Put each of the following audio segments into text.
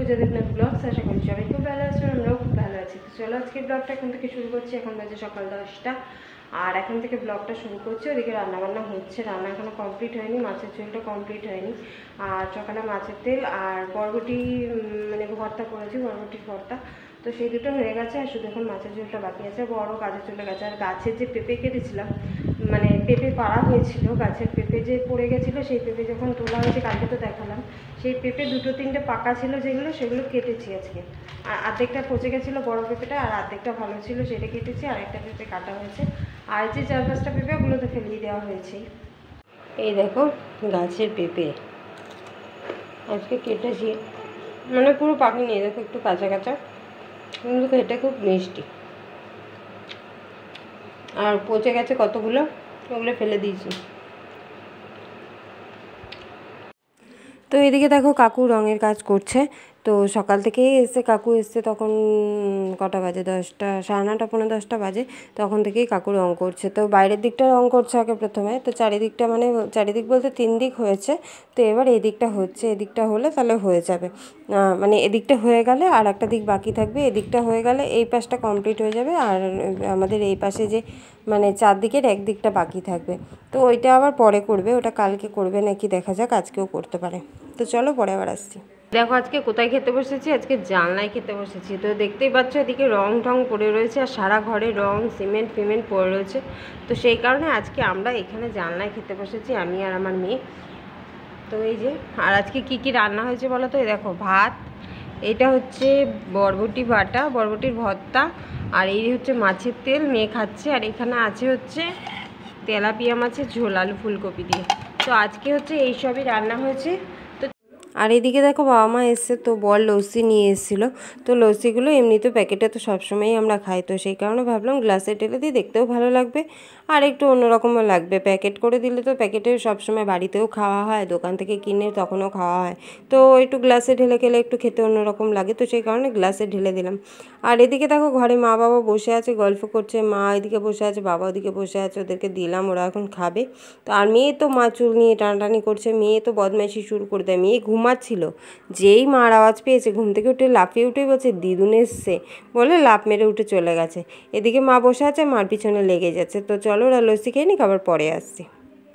পূজা Debnath blogs. আশা করি সবাই খুব ভালো আছো, আমরাও খুব ভালো আছি। তো চলো আজকে ব্লগটা এখন থেকে শুরু করছি। এখন বাজে সকাল 10টা আর এখন থেকে ব্লগটা শুরু করছি। ওদিকে রান্নাবান্না হচ্ছে, রান্না এখনও কমপ্লিট হয়নি, মাছের ঝোলটা কমপ্লিট হয়নি। আর সকালে মাছের তেল আর বরবটি মানে ভর্তা করেছি, বরবটির ভর্তা। তো সেই দুটো হয়ে গেছে আর শুধু এখন মাছের ঝোলটা বাকি আছে। বড় কাজে চলে গেছে। আর গাছের যে পেঁপে কেটেছিলাম, মানে পেঁপে পাড়া হয়েছিল, গাছের পেঁপে যে পড়ে গেছিলো, সেই পেঁপে যখন তোলা হয়েছে কালকে তো দেখালাম, সেই পেঁপে দুটো তিনটে পাকা ছিল যেগুলো, সেগুলো কেটেছি আজকে। আর অর্ধেকটা পচে গেছিলো বড় পেঁপেটা, আর অর্ধেকটা ভালো ছিল সেটা কেটেছি, আর একটা পেঁপে কাটা হয়েছে। আর যে 4-5টা পেঁপে ওগুলো তো ফেলিয়ে দেওয়া হয়েছে। এই দেখো গাছের পেঁপে আজকে কেটেছি, মানে পুরো পাকেনি, দেখো একটু কাঁচা কাঁচা, কিন্তু এটা খুব মিষ্টি। আর পচে গেছে কতগুলো, ওগুলো ফেলে দিয়েছি। তো এদিকে দেখো কাকু রঙের কাজ করছে। তো সকাল থেকেই এসে কাকু এসছে, তখন কটা বাজে, 10টা, 9:30 পৌনে 10টা বাজে। তখন থেকেই কাকু রঙ করছে। তো বাইরের দিকটা রঙ করছে আগে প্রথমে, তো চারিদিকটা, মানে চারিদিক বলতে 3 দিক হয়েছে। তো এবার এই দিকটা হচ্ছে, এদিকটা হলে তাহলে হয়ে যাবে, মানে এদিকটা হয়ে গেলে আর একটা দিক বাকি থাকবে। এদিকটা হয়ে গেলে এই পাশটা কমপ্লিট হয়ে যাবে, আর আমাদের এই পাশে যে মানে 4 দিকের এক দিকটা বাকি থাকবে। তো ওইটা আবার পরে করবে, ওটা কালকে করবে নাকি দেখা যাক, আজকেও করতে পারে। তো চলো পরে আবার আসছি। দেখো আজকে কোথায় খেতে বসেছি, আজকে জানলায় খেতে বসেছি। তো দেখতেই পাচ্ছ এদিকে রং টং পড়ে রয়েছে, আর সারা ঘরে রং সিমেন্ট ফিমেন্ট পড়ে রয়েছে। তো সেই কারণে আজকে আমরা এখানে জানলায় খেতে বসেছি, আমি আর আমার মেয়ে। তো এই যে, আর আজকে কি কি রান্না হয়েছে বলো তো। এই দেখো ভাত, এটা হচ্ছে বরবটি বাটা, বরবটির ভর্তা, আর এই হচ্ছে মাছের তেল, মেয়ে খাচ্ছে। আর এখানে আছে হচ্ছে তেলাপিয়া মাছের ঝোল আলু ফুলকপি দিয়ে। তো আজকে হচ্ছে এইসবই রান্না হয়েছে। আর এদিকে দেখো বাবা মা এসছে, তো বর লস্যি নিয়ে এসেছিলো। তো লস্যিগুলো এমনিতে প্যাকেটে তো সবসময়ই আমরা খাই, তো সেই কারণে ভাবলাম গ্লাসে ঢেলে দিয়ে, দেখতেও ভালো লাগবে আর একটু অন্যরকমও লাগবে। প্যাকেট করে দিলে তো প্যাকেটে সবসময় বাড়িতেও খাওয়া হয়, দোকান থেকে কিনে তখনও খাওয়া হয়। তো একটু গ্লাসে ঢেলে খেলে একটু খেতে অন্যরকম লাগে, তো সেই কারণে গ্লাসে ঢেলে দিলাম। আর এদিকে দেখো ঘরে মা বাবা বসে আছে, গল্প করছে। মা এদিকে বসে আছে, বাবা ওদিকে বসে আছে, ওদেরকে দিলাম, ওরা এখন খাবে। তো আর মেয়ে তো মা চুল নিয়ে টানাটানি করছে, মেয়ে তো বদমাইশি শুরু করে দেয়। মেয়ে ঘুমাচ্ছিল, যেই মার আওয়াজ পেয়েছে ঘুম থেকে উঠে লাফিয়ে উঠে বলছে দিদুন এসছে, বলে লাফ মেরে উঠে চলে গেছে। এদিকে মা বসে আছে, মার পিছনে লেগে যাচ্ছে। তো চলো ওরা লস্যি খেয়ে নিক, আবার পরে আসছি।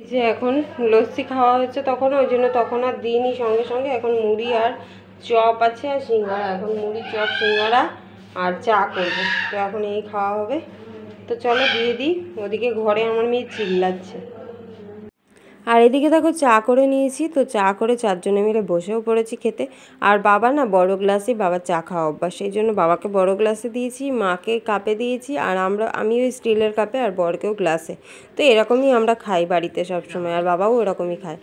যে এখন লস্যি খাওয়া হচ্ছে, তখন ওই জন্য তখন আর দিইনি সঙ্গে সঙ্গে। এখন মুড়ি আর চপ আছে আর সিঙ্গাড়া, এখন মুড়ি চপ সিঙ্গাড়া আর চা করবো। তো এখন এই খাওয়া হবে। তো চলো দিয়ে দিই। ওদিকে ঘরে আমার মেয়ে চিল্লাচ্ছে। আর এদিকে দেখো চা করে নিয়েছি, তো চা করে 4 জনে মিলে বসেও পড়েছি খেতে। আর বাবা না বড় গ্লাসে, বাবার চা খাওয়া অভ্যাস, সেই জন্য বাবাকে বড় গ্লাসে দিয়েছি, মাকে কাপে দিয়েছি, আর আমি ওই স্টিলের কাপে, আর বরকেও গ্লাসে। তো এরকমই আমরা খাই বাড়িতে সবসময়, আর বাবাও এরকমই খায়।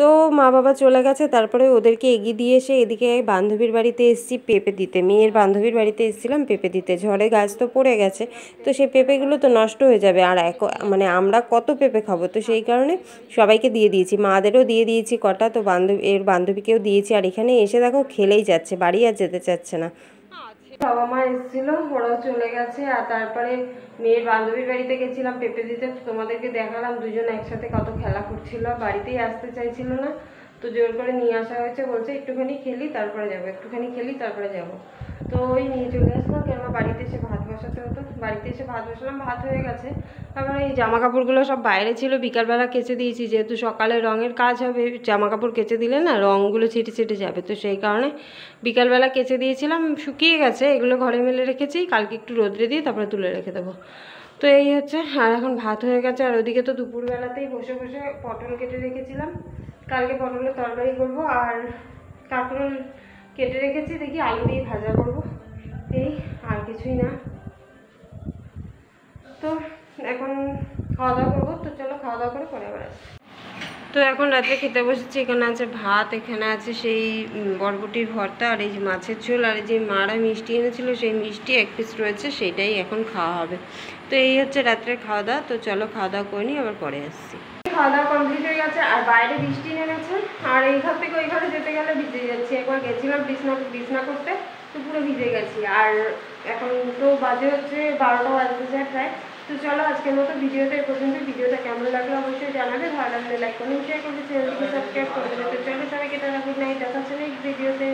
তো মা বাবা চলে গেছে, তারপরে ওদেরকে এগিয়ে দিয়ে এসে এদিকে বান্ধবীর বাড়িতে এসেছি পেঁপে দিতে। মেয়ের বান্ধবীর বাড়িতে এসেছিলাম পেঁপে দিতে, ঝড়ে গাছ তো পড়ে গেছে, তো সেই পেঁপেগুলো তো নষ্ট হয়ে যাবে, আর মানে আমরা কত পেঁপে খাবো। তো সেই কারণে সবাইকে দিয়ে দিয়েছি, মাদেরও দিয়ে দিয়েছি কটা, তো বান্ধবীকেও দিয়েছি। আর এখানে এসে দেখো খেলেই যাচ্ছে, বাড়ি আর যেতে চাচ্ছে না। বাবা মা এসেছিল, ওরাও চলে গেছে। আর তারপরে মেয়ের বান্ধবীর বাড়িতে গেছিলাম পেঁপে দিতে, তোমাদেরকে দেখালাম দুজন একসাথে কত খেলা করছিল, বাড়িতেই আসতে চাইছিল না। তো জোর করে নিয়ে আসা হয়েছে, বলছে একটুখানি খেলি তারপরে যাবো, একটুখানি খেলি তারপরে যাবো। তো ওই নিয়ে চলে আসলাম, কেননা বাড়িতে এসে ভাত বসাতে হতো। বাড়িতে এসে ভাত বসালাম, ভাত হয়ে গেছে। তারপরে এই জামা কাপড়গুলো সব বাইরে ছিল, বিকালবেলা কেচে দিয়েছি, যেহেতু সকালে রঙের কাজ হবে, জামা কাপড় কেচে দিলে না রঙগুলো ছিটে ছিটে যাবে। তো সেই কারণে বিকালবেলা কেচে দিয়েছিলাম, শুকিয়ে গেছে। এগুলো ঘরে মেলে রেখেছি, কালকে একটু রোদ্রে দিয়ে তারপরে তুলে রেখে দেবো। তো এই হচ্ছে। আর এখন ভাত হয়ে গেছে। আর ওদিকে তো দুপুরবেলাতেই বসে বসে পটল কেটে রেখেছিলাম, কালকে পটলের তরকারি করবো। আর কাঁকরোল কেটে রেখেছি, দেখি আলু দিয়ে ভাজা করবো, এই আর কিছুই না। তো এখন খাওয়া দাওয়া করবো। তো চলো খাওয়া দাওয়া করে পরে আবার আসি। তো এখন রাত্রে খেতে বসেছি, এখানে আছে ভাত, এখানে আছে সেই বরবটির ভর্তা, আর এই যে মাছের ঝোল, আর এই যে মারা মিষ্টি এনেছিল সেই মিষ্টি 1 পিস রয়েছে, সেটাই এখন খাওয়া হবে। তো এই হচ্ছে রাত্রের খাওয়া দাওয়া। তো চলো খাওয়া দাওয়া করে নিই, আবার পরে আসছি। খাওয়া দাওয়া কমপ্লিট হয়ে গেছে, আর বাইরে বৃষ্টি নেমেছে, আর এই ঘর থেকে ওই ঘরে যেতে গেলে ভিজে যাচ্ছি। একবার গেছিলাম বিছনা করতে, তো পুরো ভিজে গেছি। আর এখন তো বাজে হচ্ছে 12টা বাজতে যায় প্রায়। তো চলো আজকের মতো ভিডিওটা এই পর্যন্ত। ভিডিওটা কেমন লাগলো অবশ্যই জানাবে, ভালো লাগলে লাইক করুন, শেয়ার করবে, চ্যানেলটিকে সাবস্ক্রাইব করে দেবে। তো চলো সবাইকে টাটা, গুড নাইট, দেখা হচ্ছে নেক্সট ভিডিওতে।